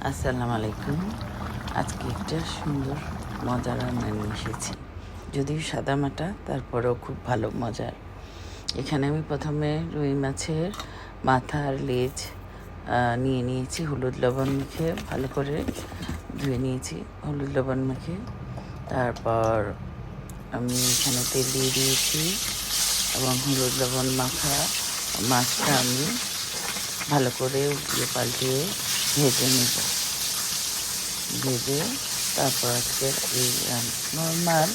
আসসালামু আলাইকুম। আজকে একটা সুন্দর মজার রান্না নিয়ে এসেছি, যদিও সাদামাটা, তারপরেও খুব ভালো মজার। এখানে আমি প্রথমে রুই মাছের মাথা আর লেজ নিয়ে নিয়েছি, হলুদ লবণ মেখে ভালো করে ধুয়ে নিয়েছি হলুদ লবণ মেখে। তারপর আমি এখানে তেল দিয়ে দিয়েছি এবং হলুদ লবণ মাখা মাছটা আমি ভালো করে উল্টিয়ে পাল্টিয়ে ভেজে নেব। ভেজে তারপর আজকে এই নর্মাল,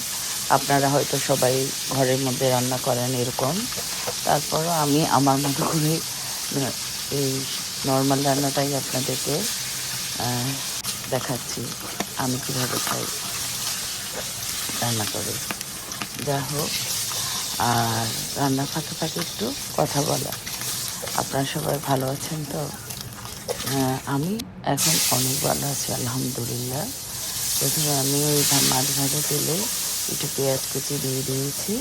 আপনারা হয়তো সবাই ঘরের মধ্যে রান্না করেন এরকম, তারপরও আমি আমার মতো করে এই নর্মাল রান্নাটাই আপনাদেরকে দেখাচ্ছি আমি কীভাবে খাই রান্না করে। যা হোক, আর রান্নার ফাঁকে ফাঁকে একটু কথা বলা। আপনারা সবাই ভালো আছেন তো? আমি এখন অনেক ভালো আছি, আলহামদুলিল্লাহ। প্রথমে আমি ওই মাছ ভাজা তেলে একটু পেঁয়াজ কুচি দিয়ে দিয়েছি।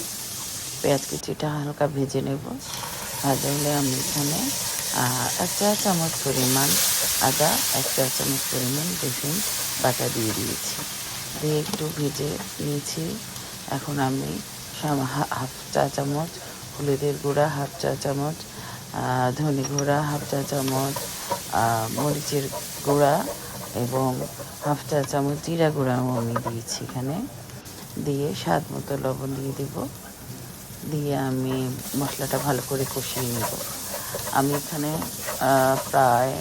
পেঁয়াজ কুচিটা হালকা ভেজে নেব। ভাজা হলে আমি এখানে 1 চা চামচ পরিমাণ আদা, 1 চা চামচ পরিমাণ রসুন বাটা দিয়ে দিয়েছি। দিয়ে একটু ভেজে নিয়েছি। এখন আমি হাফ চা চামচ হলুদের গুঁড়া, হাফ চা চামচ ধনে গুঁড়া, হাফ চা চামচ মরিচের গুঁড়া এবং হাফ চা চামচ জিরা গুঁড়াও আমি দিয়েছি এখানে। দিয়ে স্বাদ মতো লবণ দিয়ে দেব। দিয়ে আমি মশলাটা ভালো করে কষিয়ে নেব। আমি এখানে প্রায়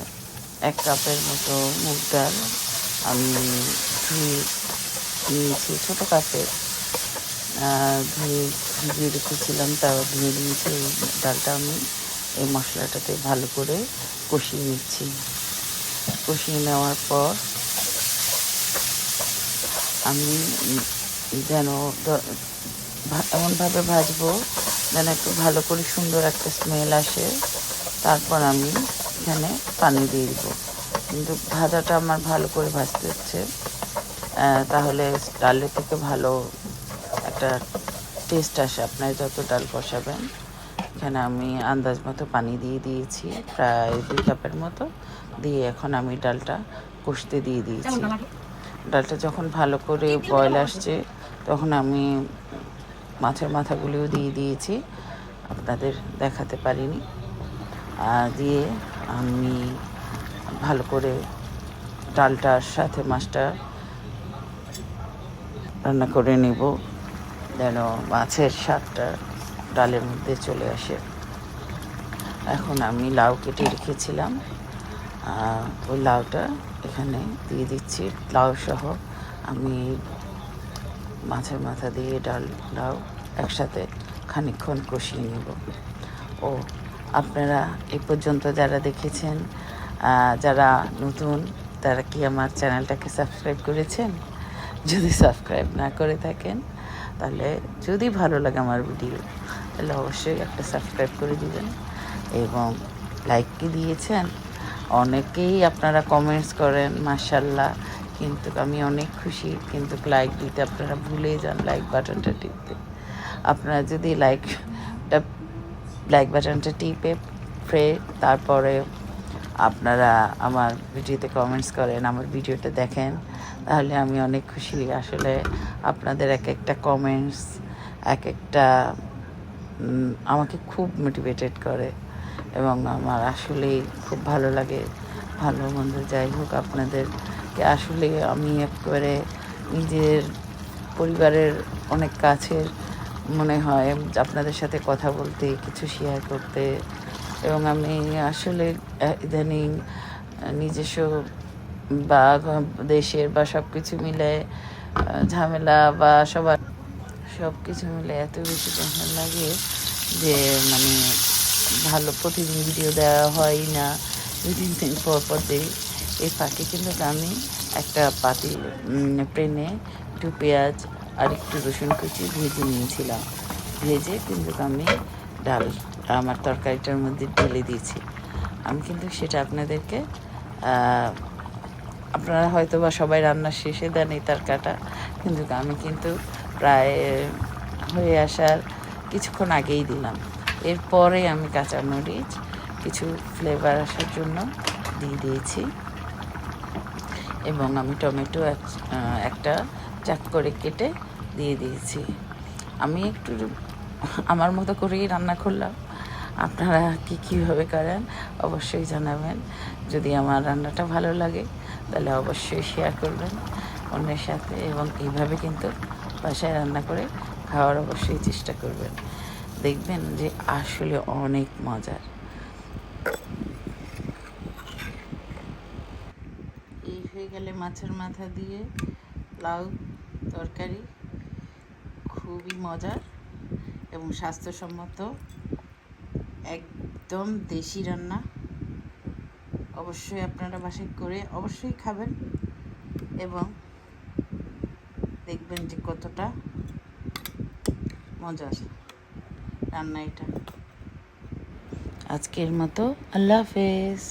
1 কাপের মতো মুগ ডাল আমি ধুয়ে নিয়েছি, ছোটো কাপের ধুয়ে ভিজিয়ে রেখেছিলাম, তাও ধুয়ে নিয়েছি। এই ডালটা আমি এই মশলাটাতে ভালো করে কষিয়ে নিচ্ছি। কষিয়ে নেওয়ার পর আমি যেন এমনভাবে ভাজবো যেন একটু ভালো করে সুন্দর একটা স্মেল আসে। তারপর আমি এখানে পানি দিয়ে দেবো, কিন্তু ভাজাটা আমার ভালো করে ভাজতে হচ্ছে, তাহলে ডালের থেকে ভালো একটা টেস্ট আসে। আপনার যত ডাল কষাবেন। এখানে আমি আন্দাজ মতো পানি দিয়ে দিয়েছি, প্রায় 2 কাপের মতো। দিয়ে এখন আমি ডালটা কষতে দিয়ে দিয়েছি। ডালটা যখন ভালো করে বয়েল আসছে, তখন আমি মাছের মাথাগুলিও দিয়ে দিয়েছি, আপনাদের দেখাতে পারিনি। দিয়ে আমি ভালো করে ডালটার সাথে মাছটা রান্না করে নেব, যেন মাছের স্বাদটা ডালের মধ্যে চলে আসে। এখন আমি লাউ কেটে রেখেছিলাম, ওই লাউটা এখানে দিয়ে দিচ্ছি। লাউ সহ আমি মাছের মাথা দিয়ে ডাল লাউ একসাথে খানিকক্ষণ কষিয়ে নেব। ও আপনারা এই পর্যন্ত যারা দেখেছেন, যারা নতুন, তারা কি আমার চ্যানেলটাকে সাবস্ক্রাইব করেছেন? যদি সাবস্ক্রাইব না করে থাকেন, তাহলে যদি ভালো লাগে আমার ভিডিও, তাহলে অবশ্যই একটা সাবস্ক্রাইব করে দিবেন এবং লাইক কি দিয়েছেন? অনেকেই আপনারা কমেন্টস করেন, মাশাআল্লাহ, কিন্তু আমি অনেক খুশি, কিন্তু লাইক দিতে আপনারা ভুলে যান, লাইক বাটনটা টিপতে। আপনারা যদি লাইক বাটনটা টিপে তারপরে আপনারা আমার ভিডিওতে কমেন্টস করেন, আমার ভিডিওটা দেখেন, তাহলে আমি অনেক খুশি। আসলে আপনাদের এক একটা কমেন্টস, এক একটা আমাকে খুব মোটিভেটেড করে এবং আমার আসলেই খুব ভালো লাগে। ভালো মন্দ যাই হোক, আপনাদেরকে আসলে আমি একেবারে নিজের পরিবারের অনেক কাছের মনে হয় আপনাদের সাথে কথা বলতে, কিছু শেয়ার করতে। এবং আমি আসলে ইদানিং নিজস্ব বা দেশের বা সব কিছু মিলে ঝামেলা বা সব কিছু মিলে এত বেশি টেনশন লাগে যে মানে ভালো প্রতিদিন ভিডিও দেওয়া হয় না, 2-3 দিন পর পর দিই। এই ফাঁকে কিন্তু আমি একটা প্যানে একটু পেঁয়াজ আর একটু রসুন কুচি ভেজে নিয়েছিলাম। ভেজে কিন্তু আমি ডাল আমার তরকারিটার মধ্যে ঢেলে দিয়েছি। আমি কিন্তু সেটা আপনাদেরকে, আপনারা হয়তো বা সবাই রান্নার শেষে দেন এই তরকাটা, কিন্তু আমি কিন্তু প্রায় হয়ে আসার কিছুক্ষণ আগেই দিলাম। এরপরে আমি কাঁচামরিচ কিছু ফ্লেভার আসার জন্য দিয়ে দিয়েছি। এবং আমি টমেটো একটা চাক করে কেটে দিয়ে দিয়েছি। আমি একটু আমার মতো করেই রান্না করলাম। আপনারা কীভাবে করেন অবশ্যই জানাবেন। যদি আমার রান্নাটা ভালো লাগে তাহলে অবশ্যই শেয়ার করবেন অন্যের সাথে, এবং এইভাবে কিন্তু বাসায় রান্না করে খাওয়ার অবশ্যই চেষ্টা করবেন। দেখবেন যে আসলে অনেক মজার। এই হয়ে গেলে মাছের মাথা দিয়ে লাউ তরকারি, খুবই মজার এবং স্বাস্থ্যসম্মত, একদম দেশি রান্না। অবশ্যই আপনারা বাসায় করে অবশ্যই খাবেন এবং দেখবেন যে কতটা মজার রান্না এটা। আজকের মতো আল্লাহ হাফেজ।